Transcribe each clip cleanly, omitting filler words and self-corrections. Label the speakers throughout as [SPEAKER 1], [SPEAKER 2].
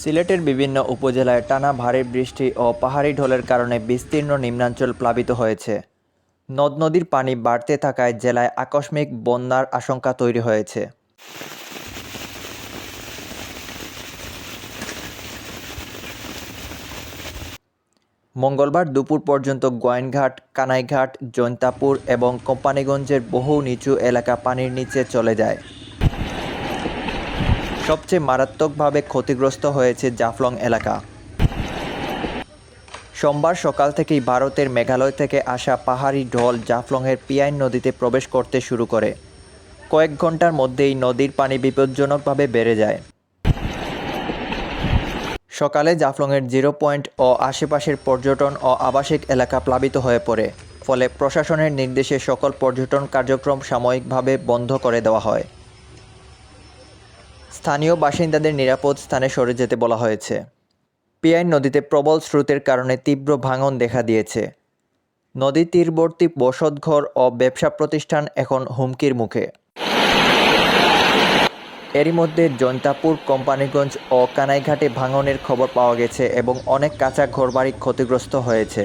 [SPEAKER 1] সিলেটের বিভিন্ন উপজেলায় টানা ভারী বৃষ্টি ও পাহাড়ি ঢলের কারণে বিস্তীর্ণ নিম্নাঞ্চল প্লাবিত হয়েছে। নদ-নদীর পানি বাড়তে থাকায় জেলায় আকস্মিক বন্যার আশঙ্কা তৈরি হয়েছে। মঙ্গলবার দুপুর পর্যন্ত গোয়াইনঘাট, কানাইঘাট, জৈন্তাপুর এবং কোম্পানীগঞ্জের বহু নিচু এলাকা পানির নিচে চলে যায়। সবচেয়ে মারাত্মকভাবে ক্ষতিগ্রস্ত হয়েছে জাফলং এলাকা। সোমবার সকাল থেকেই ভারতের মেঘালয় থেকে আসা পাহাড়ি ঢল জাফলংয়ের পিয়াইন নদীতে প্রবেশ করতে শুরু করে। কয়েক ঘন্টার মধ্যেই নদীর পানি বিপজ্জনকভাবে বেড়ে যায়। সকালে জাফলংয়ের 0 পয়েন্ট ও আশেপাশের পর্যটন ও আবাসিক এলাকা প্লাবিত হয়ে পড়ে। ফলে প্রশাসনের নির্দেশে সকল পর্যটন কার্যক্রম সাময়িকভাবে বন্ধ করে দেওয়া হয়। স্থানীয় বাসিন্দাদের নিরাপদ স্থানে সরে যেতে বলা হয়েছে। পিয়াইন নদীতে প্রবল স্রোতের কারণে তীব্র ভাঙন দেখা দিয়েছে। নদী তীরবর্তী বসতঘর ও ব্যবসা প্রতিষ্ঠান এখন হুমকির মুখে। এরই মধ্যে জৈন্তাপুর, কোম্পানীগঞ্জ ও কানাইঘাটে ভাঙনের খবর পাওয়া গেছে এবং অনেক কাঁচা ঘরবাড়ি ক্ষতিগ্রস্ত হয়েছে।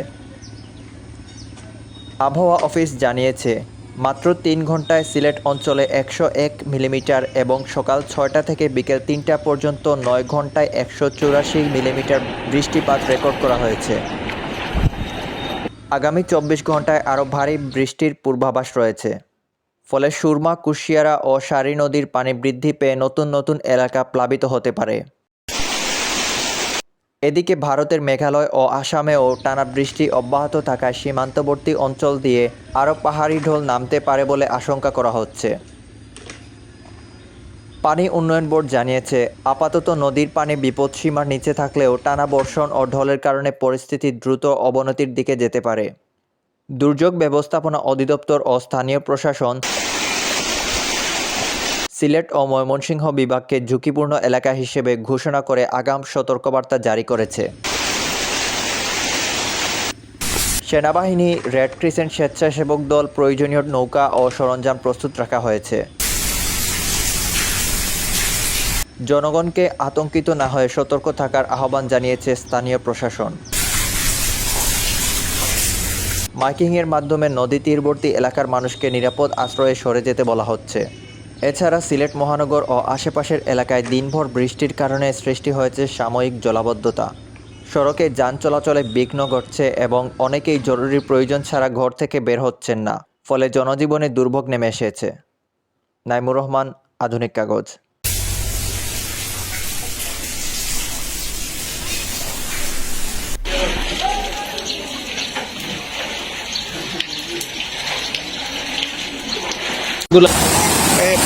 [SPEAKER 1] আবহাওয়া অফিস জানিয়েছে, মাত্র 3 ঘন্টায় সিলেট অঞ্চলে 101 মিলিমিটার এবং সকাল 6টা থেকে বিকেল 3টা পর্যন্ত 9 ঘন্টায় 184 মিলিমিটার বৃষ্টিপাত রেকর্ড করা হয়েছে। আগামী 24 ঘন্টায় আরও ভারী বৃষ্টির পূর্বাভাস রয়েছে। ফলে সুরমা, কুশিয়ারা ও সারি নদীর পানি বৃদ্ধি পেয়ে নতুন নতুন এলাকা প্লাবিত হতে পারে। এদিকে ভারতের মেঘালয় ও আসামেও টানা বৃষ্টি অব্যাহত থাকায় সীমান্তবর্তী অঞ্চল দিয়ে আরও পাহাড়ি ঢল নামতে পারে বলে আশঙ্কা করা হচ্ছে। পানি উন্নয়ন বোর্ড জানিয়েছে, আপাতত নদীর পানি বিপদসীমার নিচে থাকলেও টানা বর্ষণ ও ঢলের কারণে পরিস্থিতি দ্রুত অবনতির দিকে যেতে পারে। দুর্যোগ ব্যবস্থাপনা অধিদপ্তর ও স্থানীয় প্রশাসন সিলেট ও ময়মনসিংহ বিভাগকে ঝুঁকিপূর্ণ এলাকা হিসেবে ঘোষণা করে আগাম সতর্কবার্তা জারি করেছে। সেনাবাহিনী, রেড ক্রিসেন্ট স্বেচ্ছাসেবক দল, প্রয়োজনীয় নৌকা ও সরঞ্জাম প্রস্তুত রাখা হয়েছে। জনগণকে আতঙ্কিত না হয়ে সতর্ক থাকার আহ্বান জানিয়েছে স্থানীয় প্রশাসন। মাইকিংয়ের মাধ্যমে নদী তীরবর্তী এলাকার মানুষকে নিরাপদ আশ্রয়ে সরে যেতে বলা হচ্ছে। এছাড়া সিলেট মহানগর ও আশেপাশের এলাকায় দিনভর বৃষ্টির কারণে সৃষ্টি হয়েছে সাময়িক জলাবদ্ধতা। সড়কে যান চলাচলে বিঘ্ন ঘটছে এবং অনেকেই জরুরি প্রয়োজন ছাড়া ঘর থেকে বের হচ্ছেন না। ফলে জনজীবনে দুর্ভোগ নেমে এসেছে। নাইমুর রহমান, আধুনিক কাগজ।
[SPEAKER 2] Eh,